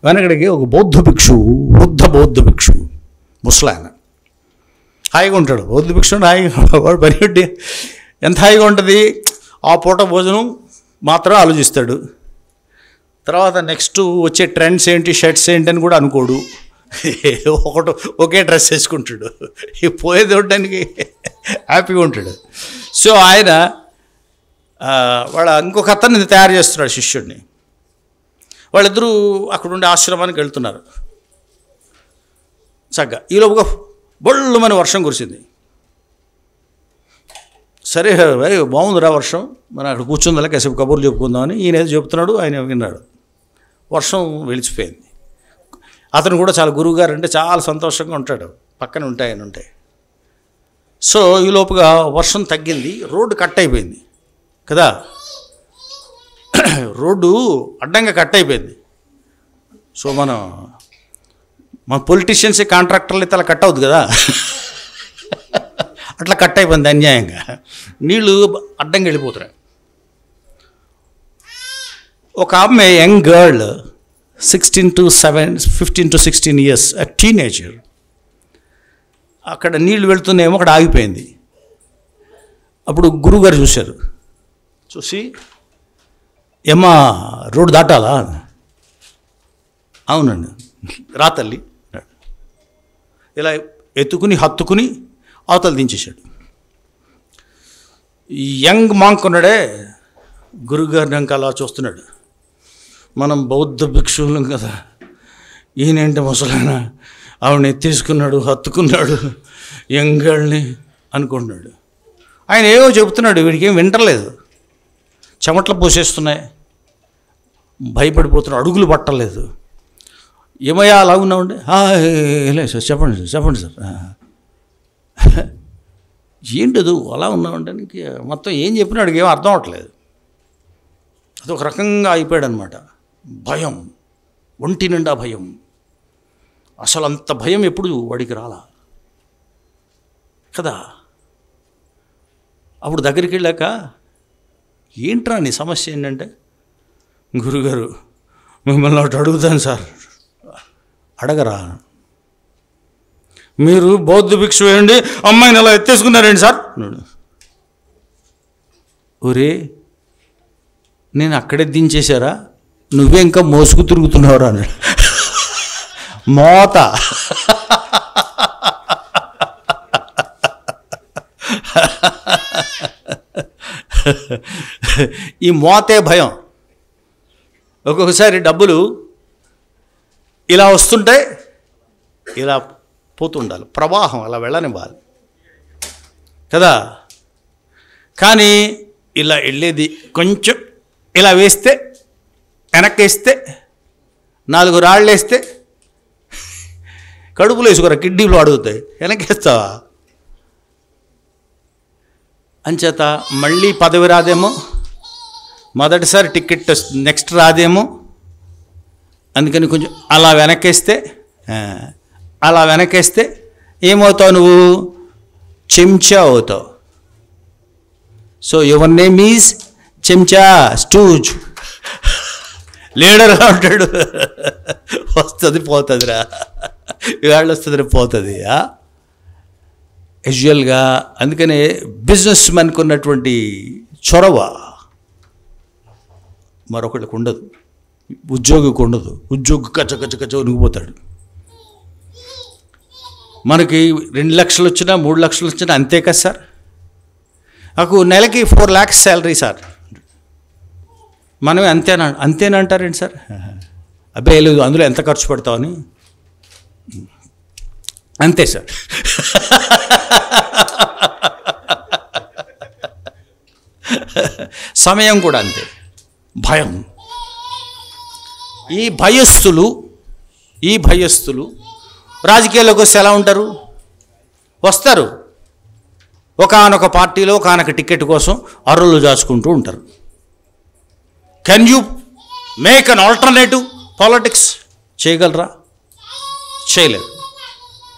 వెనకడికి ఒక బౌద్ధ భిక్షువు, వృద్ధ బౌద్ధ భిక్షువు, ముసలాయన హాయిగా ఉంటాడు. బౌద్ధ భిక్షువు హాయిగా, వాడు పని పెట్టి ఎంత హాయిగా ఉంటుంది, ఆ పూట భోజనం మాత్రం ఆలోచిస్తాడు. తర్వాత నెక్స్ట్ వచ్చే ట్రెండ్స్ ఏంటి, షర్ట్స్ ఏంటి అని కూడా అనుకోడు. ఒకే డ్రెస్ వేసుకుంటాడు, పోయేది ఉండడానికి హ్యాపీగా ఉంటాడు. సో ఆయన వాళ్ళ ఇంకొక అతన్ని తయారు చేస్తున్నాడు, శిష్యుడిని. వాళ్ళిద్దరూ అక్కడ ఉండే ఆశ్రమానికి వెళ్తున్నారు. చక్కగా ఈలోపుగా బొళ్ళుమని వర్షం కురిసింది. సరే బాగుందిరా వర్షం, మనం అక్కడ కూర్చుందా కాసేపు కబుర్లు చెప్పుకుందామని ఈయన ఏదో చెప్తున్నాడు, ఆయన విన్నాడు. వర్షం వెలిచిపోయింది. అతను కూడా చాలా గురువుగారు అంటే చాలా సంతోషంగా ఉంటాడు, పక్కన ఉంటాయి ఆయన ఉంటాయి. సో ఈ లోపుగా వర్షం తగ్గింది, రోడ్డు కట్ అయిపోయింది కదా, రోడ్డు అడ్డంగా కట్ అయిపోయింది. సో మన పొలిటీషియన్స్ కాంట్రాక్టర్లు అయితే అలా కట్ అవుతుంది కదా, అట్లా కట్ అయిపోయింది అన్యాయంగా, నీళ్ళు అడ్డంగా వెళ్ళిపోతున్నాయి. ఒక ఆమె young girl 15 to 16 years, teenager, అక్కడ నీళ్ళు వెళ్తున్నాయేమో అక్కడ ఆగిపోయింది. అప్పుడు గురువుగారు చూశారు, చూసి ఏమ్మా రోడ్డు దాటాలా? అవునండి, రా తల్లి. ఇలా ఎత్తుకుని హత్తుకుని అవతల దించేశాడు. యంగ్ మాంక్ ఉన్నాడే, గురువుగారిని ఇంకా అలా చూస్తున్నాడు. మనం బౌద్ధ భిక్షువులం కదా, ఈయనేంటి ముసలాయన ఆవిడని ఎత్తేసుకున్నాడు, హత్తుకున్నాడు యంగాళ్ళని అనుకుంటున్నాడు. ఆయన ఏవో చెబుతున్నాడు, వీడికి ఏం వింటలేదు, చెమట్లు పోసేస్తున్నాయి, భయపడిపోతున్నాడు, అడుగులు పట్టలేదు. ఏమయ్యా అలా ఉన్నామండి? లేదు సార్, చెప్పండి సార్. ఏంటదు అలా ఉన్నామంటానికి మొత్తం ఏం చెప్పినాడు ఏమో అర్థం అవట్లేదు. అది ఒక రకంగా అయిపోయాడు అనమాట. భయం, ఒంటి నిండా భయం. అసలు అంత భయం ఎప్పుడు వాడికి రాలా కదా. అప్పుడు దగ్గరికి వెళ్ళాక, ఏంట్రా నీ సమస్య ఏంటంటే, గురుగారు మిమ్మల్ని ఒకటి అడుగుతాను సార్. అడగరా? మీరు బౌద్ధ భిక్షు వేయండి, అమ్మాయిని అలా ఎత్తేసుకున్నారండి సార్. ఒరే, నేను అక్కడే దించేశారా, నువ్వే ఇంకా మోసుకు తిరుగుతున్నావురా అన్నాడు. మోత ఈ మోతే భయం. ఒక్కొక్కసారి డబ్బులు ఇలా వస్తుంటే ఇలా పోతుండాలి, ప్రవాహం అలా వెళ్ళనివ్వాలి కదా. కానీ ఇలా వెళ్ళేది కొంచెం ఇలా వేస్తే, వెనక్కి వేస్తే, 4 రాళ్ళు వేస్తే కడుపులో వేసుకోరా, కిడ్నీలు అడుగుతాయి, వెనక్కేస్తావా? అంచేత మళ్ళీ పదవి రాదేమో, మొదటిసారి టికెట్ నెక్స్ట్ రాదేమో, అందుకని కొంచెం అలా వెనక్కేస్తే ఏమవుతావు నువ్వు? చెంచా అవుతావు. సో యువర్ నేమ్ ఈజ్ చెంచా స్టూజ్. లీడర్గా ఉంటాడు, వస్తుంది పోతుందిరా, ఇవాళ వస్తుంది రేపు పోతుంది యూజువల్గా. అందుకనే బిజినెస్ మ్యాన్కి ఉన్నటువంటి చొరవ మరొకళ్ళకి ఉండదు, ఉద్యోగికి ఉండదు. ఉద్యోగి కచ్చ ఉనిగిపోతాడు. మనకి 2 లక్షలు వచ్చినా 3 లక్షలు వచ్చినా అంతే కదా సార్. నాకు నెలకి 4 lakhs శాలరీ సార్. మనమే అంతేనంటారేంటి సార్? అబ్బాయి లేదు, అందులో ఎంత ఖర్చు పెడతామని. అంతే సార్. సమయం కూడా అంతే. భయం. ఈ భయస్థులు రాజకీయాల్లోకి వస్తే ఎలా ఉంటారు? వస్తారు, ఒకానొక పార్టీలో ఒకానొక టికెట్ కోసం అర్రులు దాచుకుంటూ ఉంటారు. Can you make an alternative politics? చేయగలరా? చేయలేరు.